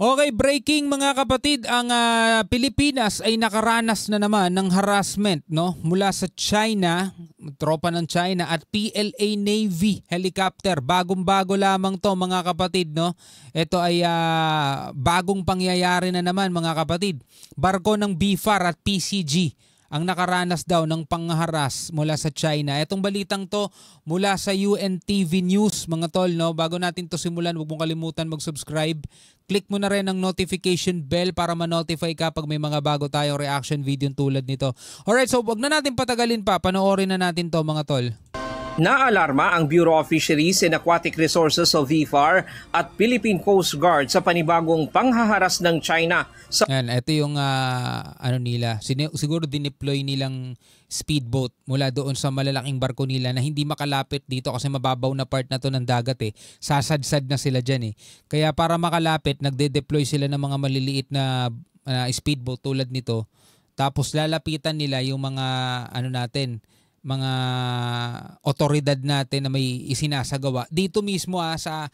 Okay, breaking mga kapatid, ang Pilipinas ay nakaranas na naman ng harassment mula sa China, tropa ng China at PLA Navy helicopter. Bagong-bago lamang to mga kapatid. Ito ay bagong pangyayari na naman mga kapatid. Barko ng BFAR at PCG ang nakaranas daw ng pangharas mula sa China. Itong balitang to mula sa UNTV News mga tol. Bago natin to simulan, huwag mong kalimutan mag-subscribe. Click mo na rin ang notification bell para ma-notify ka pag may mga bago tayong reaction video tulad nito. Alright, so huwag na natin patagalin pa. Panoorin na natin to mga tol. Naalarma ang Bureau of Fisheries and Aquatic Resources o BFAR at Philippine Coast Guard sa panibagong panghaharas ng China. Ito yung nila. Siguro dineploy nilang speedboat mula doon sa malalaking barko nila na hindi makalapit dito kasi mababaw na part na to ng dagat . Sasadsad na sila dyan . Kaya para makalapit, nagde-deploy sila ng mga maliliit na speedboat tulad nito. Tapos lalapitan nila yung mga mga otoridad natin na may isinasagawa dito mismo sa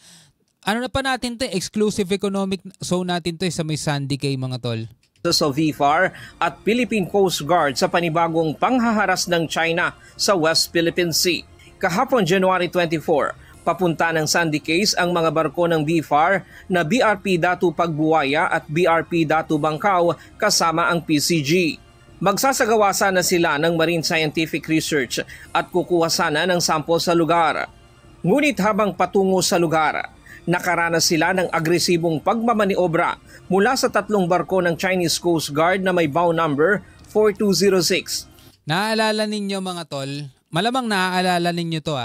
natin to, exclusive economic zone natin to sa may Sandy Cay mga tol. Sa BFAR at Philippine Coast Guard sa panibagong panghaharas ng China sa West Philippine Sea. Kahapon January 24, papunta ng Sandy Cay ang mga barko ng BFAR na BRP Datu Pagbuwaya at BRP Datu Bangkaw kasama ang PCG. Magsasagawa sana sila ng marine scientific research at kukuha sana ng sample sa lugar. Ngunit habang patungo sa lugar, nakaranas sila ng agresibong pagmamaniobra mula sa tatlong barko ng Chinese Coast Guard na may bow number 4206. Naaalala ninyo mga tol, malamang naaalala ninyo to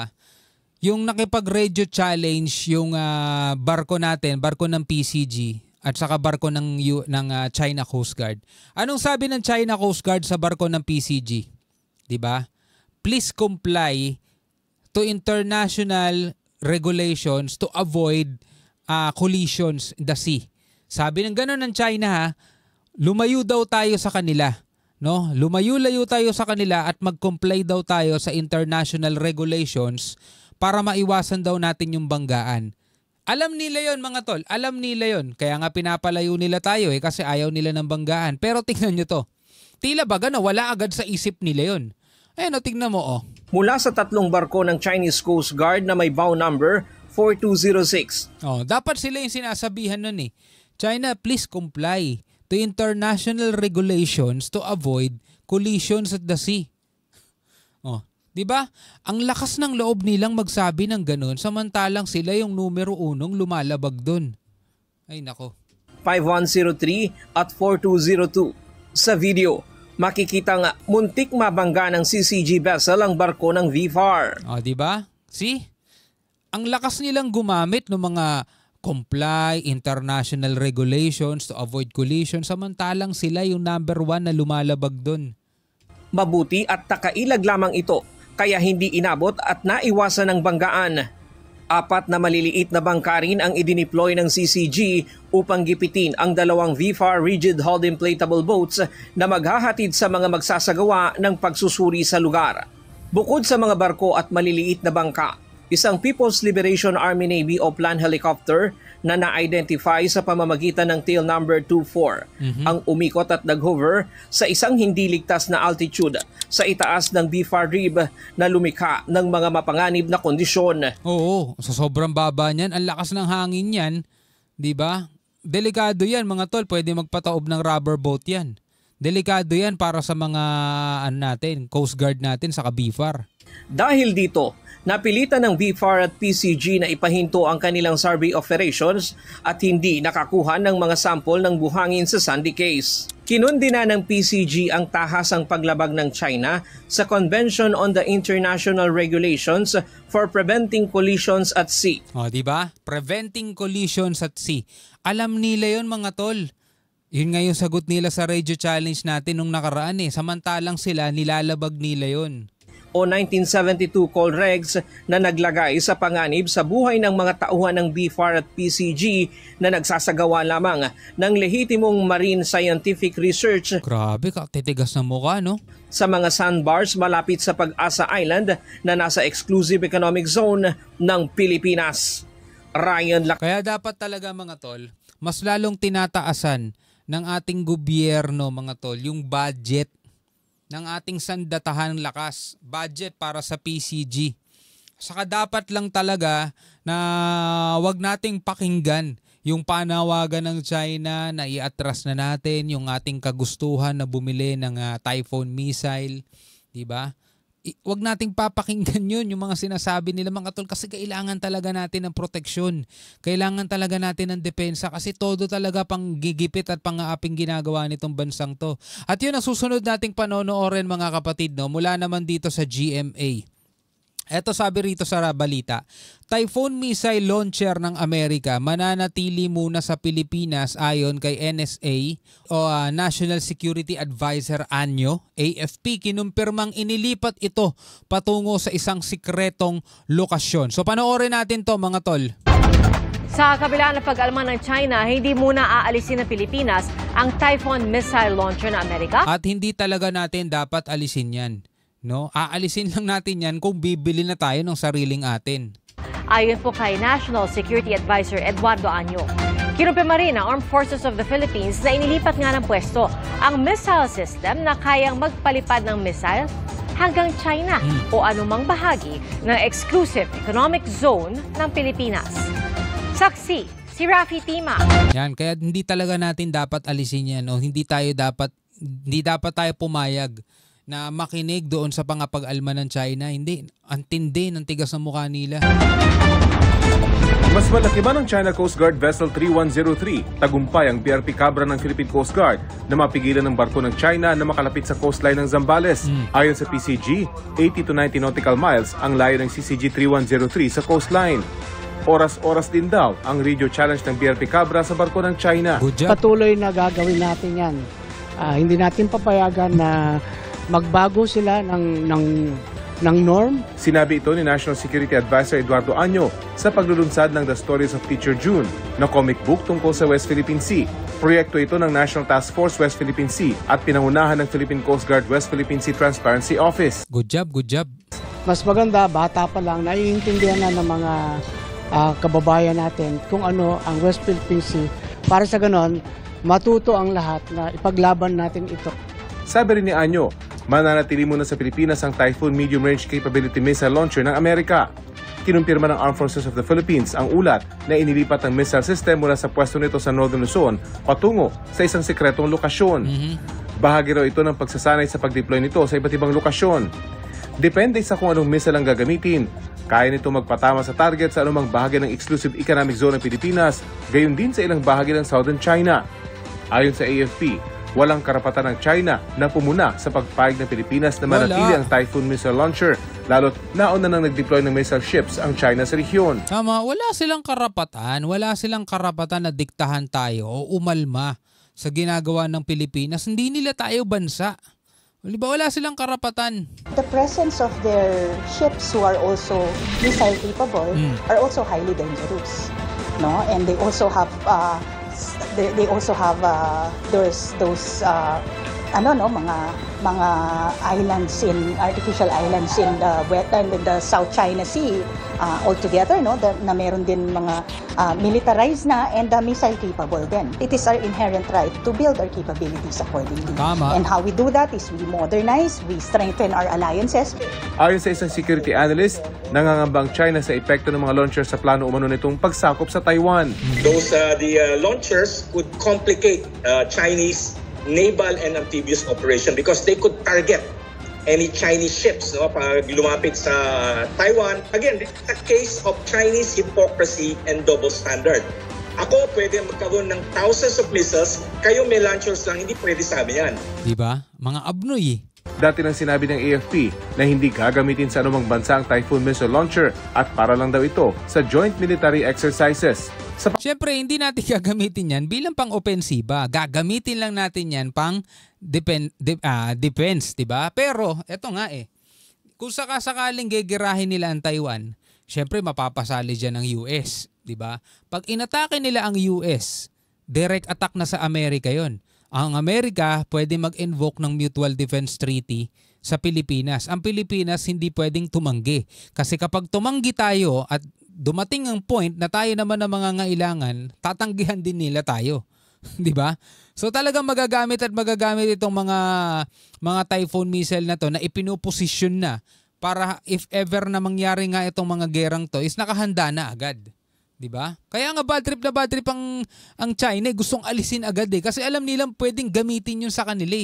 yung nakipag-radio challenge yung barko natin, barko ng PCG. At saka barko ng China Coast Guard. Anong sabi ng China Coast Guard sa barko ng PCG? 'Di ba? Please comply to international regulations to avoid collisions in the sea. Sabi ng gano'n ng China lumayo daw tayo sa kanila. Lumayo-layo tayo sa kanila at mag-comply daw tayo sa international regulations para maiwasan daw natin yung banggaan. Alam nila yon mga tol, alam nila yon. Kaya nga pinapalayo nila tayo kasi ayaw nila ng banggaan. Pero tingnan nyo to, tila baga na wala agad sa isip nila yon. Tingnan mo Mula sa tatlong barko ng Chinese Coast Guard na may bow number 4206. Dapat sila yung sinasabihan nun China, please comply to international regulations to avoid collisions at the sea. Diba? Ang lakas ng loob nilang magsabi ng ganun samantalang sila yung numero 1 lumalabag dun. Ay nako. 5103 at 4202. Sa video, makikita nga muntik mabangga ng CCG vessel ang barko ng BFAR. Diba? See? Ang lakas nilang gumamit ng mga comply, international regulations to avoid collision samantalang sila yung number 1 na lumalabag dun. Mabuti at takailag lamang ito. Kaya hindi inabot at naiwasan ng banggaan. 4 na maliliit na bangka rin ang idineploy ng CCG upang gipitin ang dalawang BFAR rigid hulled inflatable boats na maghahatid sa mga magsasagawa ng pagsusuri sa lugar. Bukod sa mga barko at maliliit na bangka, isang People's Liberation Army Navy o plan helicopter na na-identify sa pamamagitan ng tail number 24 ang umikot at nag-hover sa isang hindi ligtas na altitude sa itaas ng BFAR rib na lumikha ng mga mapanganib na kondisyon. Oo, sa sobrang baba niyan, ang lakas ng hangin yan, di ba? Delikado yan mga tol, pwede magpataob ng rubber boat yan. Delikado yan para sa mga Coast Guard natin sa BFAR. Dahil dito, napilitan ng BFAR at PCG na ipahinto ang kanilang survey operations at hindi nakakuha ng mga sample ng buhangin sa Sandy Cay. Kinundi na ng PCG ang tahasang paglabag ng China sa Convention on the International Regulations for Preventing Collisions at Sea. Diba? Preventing Collisions at Sea. Alam nila yon mga tol. Yun nga yung sagot nila sa radio challenge natin nung nakaraan Samantalang sila, nilalabag nila yon. O 1972 call regs na naglagay sa panganib sa buhay ng mga tauhan ng BFAR at PCG na nagsasagawa lamang ng lehitimong marine scientific research. Grabe, titigas na mukha, no? Sa mga sandbars malapit sa Pag-asa Island na nasa exclusive economic zone ng Pilipinas. Kaya dapat talaga mga tol, mas lalong tinataasan ng ating gobyerno, mga tol, yung budget ng ating sandatahan lakas, budget para sa PCG. Saka dapat lang talaga na wag nating pakinggan yung panawagan ng China na i-atras na natin yung ating kagustuhan na bumili ng Typhoon missile, 'di ba? Wag nating papakinggan yun, yung mga sinasabi nila mga tol, kasi kailangan talaga natin ng proteksyon. Kailangan talaga natin ng depensa kasi todo talaga pang gigipit at pang-aaping ginagawa nitong bansang to. At yun ang susunod nating panonoorin, mga kapatid, no? Mula naman dito sa GMA. Eto sabi rito sa balita, Typhoon missile launcher ng Amerika mananatili muna sa Pilipinas ayon kay NSA o National Security Advisor Anyo. AFP kinumpirmang inilipat ito patungo sa isang sikretong lokasyon. So panoorin natin to, mga tol. Sa kabila ng pag-alma ng China, hindi muna aalisin ng Pilipinas ang Typhoon missile launcher ng Amerika. At hindi talaga natin dapat alisin yan. No, aalisin lang natin yan kung bibili na tayo ng sariling atin. Ayon po kay National Security Advisor Eduardo Anyo. Kinumpirma rin ng Armed Forces of the Philippines na inilipat nga ng pwesto ang missile system na kayang magpalipad ng missile hanggang China o anumang bahagi ng exclusive economic zone ng Pilipinas. Saksi, si Rafi Tima. Yan, kaya hindi talaga natin dapat alisin yan, o hindi dapat tayo pumayag na makinig doon sa pangapag-alma ng China. Hindi, antindi ng tigas ng mukha nila. Mas malaki man ang China Coast Guard Vessel 3103, tagumpay ang BRP Cabra ng Philippine Coast Guard na mapigilan ng barko ng China na makalapit sa coastline ng Zambales. Ayon sa PCG, 80 to 90 nautical miles ang layo ng CCG 3103 sa coastline. Oras-oras din daw ang radio challenge ng BRP Cabra sa barko ng China. Patuloy na gagawin natin yan. Hindi natin papayagan na magbago sila ng norm. Sinabi ito ni National Security Advisor Eduardo Anyo sa paglulunsad ng The Stories of Teacher June na comic book tungkol sa West Philippine Sea. Proyekto ito ng National Task Force West Philippine Sea at pinangunahan ng Philippine Coast Guard West Philippine Sea Transparency Office. Good job, good job. Mas maganda, bata pa lang, naiintindihan na ng mga kababayan natin kung ano ang West Philippine Sea. Para sa ganon, matuto ang lahat na ipaglaban natin ito. Sabi rin ni Anyo, mananatili muna sa Pilipinas ang Typhoon Medium Range Capability Missile Launcher ng Amerika. Kinumpirma ng Armed Forces of the Philippines ang ulat na inilipat ang missile system mula sa pwesto nito sa Northern Luzon patungo sa isang sikretong lokasyon. Bahagi raw ito ng pagsasanay sa pag-deploy nito sa iba't ibang lokasyon. Depende sa kung anong missile ang gagamitin. Kaya nito magpatama sa target sa anumang bahagi ng Exclusive Economic Zone ng Pilipinas, gayon din sa ilang bahagi ng Southern China. Ayon sa AFP, walang karapatan ng China na pumuna sa pagpayag ng Pilipinas na manatili ang Typhoon missile launcher, lalo't nauna nang nag-deploy ng missile ships ang China sa rehiyon. Tama, wala silang karapatan na diktahan tayo o umalma sa ginagawa ng Pilipinas. Hindi nila tayo bansa. Di ba, wala silang karapatan? The presence of their ships who are also missile capable are also highly dangerous, no? And they also have those mga islands artificial islands in the wetland in the South China Sea altogether, no, na meron din mga militarized na and missile capable din. It is our inherent right to build our capabilities accordingly. Tama. And how we do that is we modernize, we strengthen our alliances. Ayon sa isang security analyst, nangangambang China sa epekto ng mga launchers sa plano umano nitong pagsakop sa Taiwan. The launchers could complicate Chinese naval and amphibious operation because they could target any Chinese ships, no, pag lumapit sa Taiwan. Again, this is a case of Chinese hypocrisy and double standard. Ako pwede magkaroon ng thousands of missiles, kayo may launchers lang, hindi pwede sabi yan. Diba? Mga abnoy. Dati nang sinabi ng AFP na hindi gagamitin sa anumang bansa ang Typhoon missile launcher at para lang daw ito sa joint military exercises. Siyempre, hindi natin gagamitin yan bilang pang-opensiba. Gagamitin lang natin yan pang defense, diba? Pero, eto nga kung sakasakaling gigirahin nila ang Taiwan, siyempre mapapasali dyan ang US, diba? Pag inatake nila ang US, direct attack na sa Amerika yon. Ang Amerika pwede mag-invoke ng Mutual Defense Treaty sa Pilipinas. Ang Pilipinas hindi pwedeng tumanggi. Kasi kapag tumanggi tayo at dumating ang point na tayo naman ng mga ngailangan, tatanggihan din nila tayo. 'Di ba? So talagang magagamit itong mga Typhoon missile na to na ipinuposisyon na para if ever na mangyari nga itong mga gerang to is nakahanda na agad. 'Di ba? Kaya nga bad trip ang China, gustong alisin agad kasi alam nilang pwedeng gamitin 'yun sa kanila.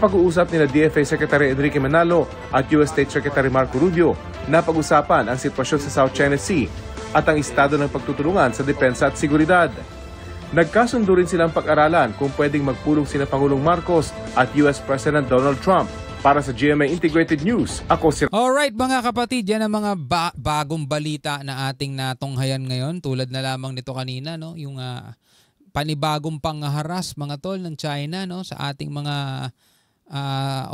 Pag-uusap nila DFA Secretary Enrique Manalo at US State Secretary Marco Rubio na pag-usapan ang sitwasyon sa South China Sea at ang estado ng pagtutulungan sa depensa at seguridad. Nagkasundo rin silang pag-aralan kung pwedeng magpulong sina Pangulong Marcos at US President Donald Trump. Para sa GMA Integrated News, ako si... Alright mga kapatid, yan ang mga bagong balita na ating natunghayan ngayon. Tulad na lamang nito kanina, no? Yung panibagong pangharas mga tol ng China, no? Sa ating mga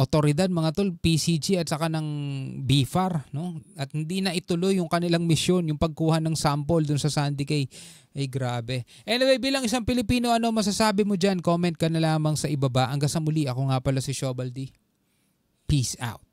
otoridad mga tol, PCG at saka ng BFAR, no? At hindi na ituloy yung kanilang misyon, yung pagkuha ng sample dun sa Sandy Cay. Ay grabe. Anyway, bilang isang Pilipino, ano masasabi mo dyan? Comment ka na lamang sa ibaba. Hanggang sa muli, ako nga pala si Shobaldi. Peace out.